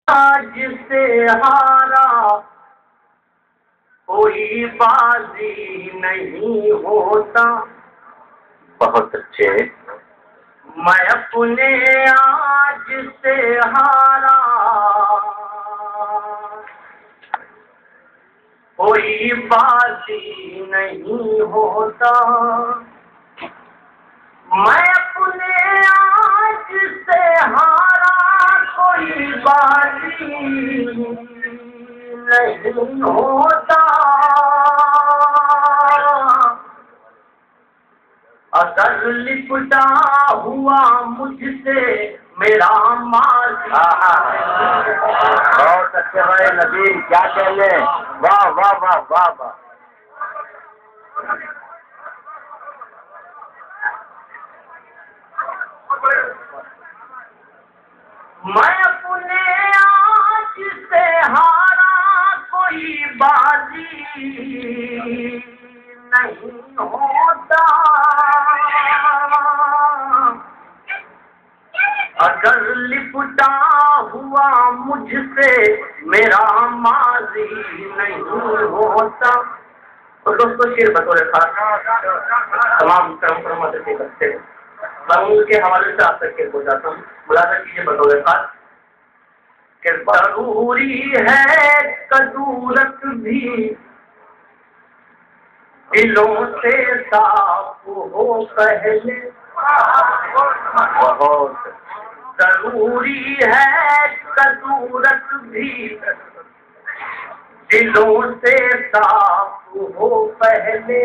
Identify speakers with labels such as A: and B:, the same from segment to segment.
A: आज से हारा कोई बाजी नहीं होता।
B: बहुत अच्छे।
A: मैं अपने आज से हारा कोई बाजी नहीं होता। मैं अपने आज से हारा कोई बाजी नहीं होता। अगर लिपटा हुआ मुझसे मेरा माज़ी।
B: बहुत अच्छे भाई नदीम, क्या कहने, वाह वाह वाह वाह वाह।
A: मैं अपने आज से हारा कोई बाजी नहीं होता। अगर लिपटा हुआ मुझसे मेरा माज़ी नहीं होता। तो दोस्तों शेर बतौर खास तमाम परम्परा से करते हैं। मैं उनके हवाले से आप तक के हो जाता हूँ। मुलाजा कीजिए बतौर खास कि जरूरी है कदूरत भी दिलों से साफ हो पहले।
B: बहुत
A: जरूरी है कदूरत भी दिलों से साफ हो पहले।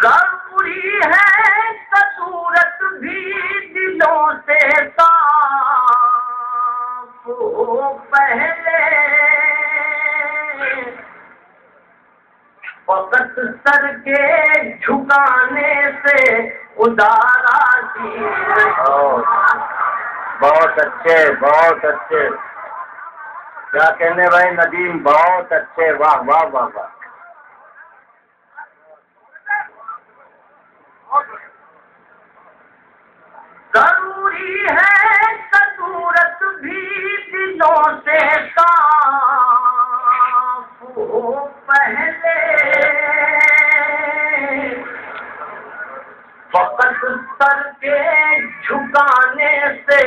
A: जरूरी है कदूरत भी दिलों से साफ हो पहले। फकत सर के झुकाने से उदारा दी।
B: बहुत अच्छे, बहुत अच्छे। क्या कहने भाई नदीम, बहुत अच्छे, वाह वाह वाह वाह।
A: जरूरी है कदूरत भी दिलों से साफ हो पहले। फकत सर के झुकाने से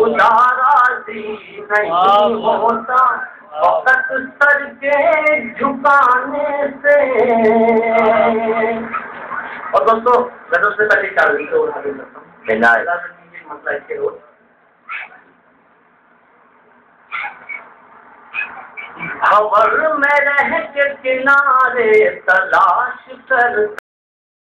A: उदारा दी नहीं होता। फकत सर के झुकाने से। और दोस्तों गजल से पहले 4 दिन को उठा करता हूँ। मसला इसके रोज भंवर में रह के किनारे तलाश कर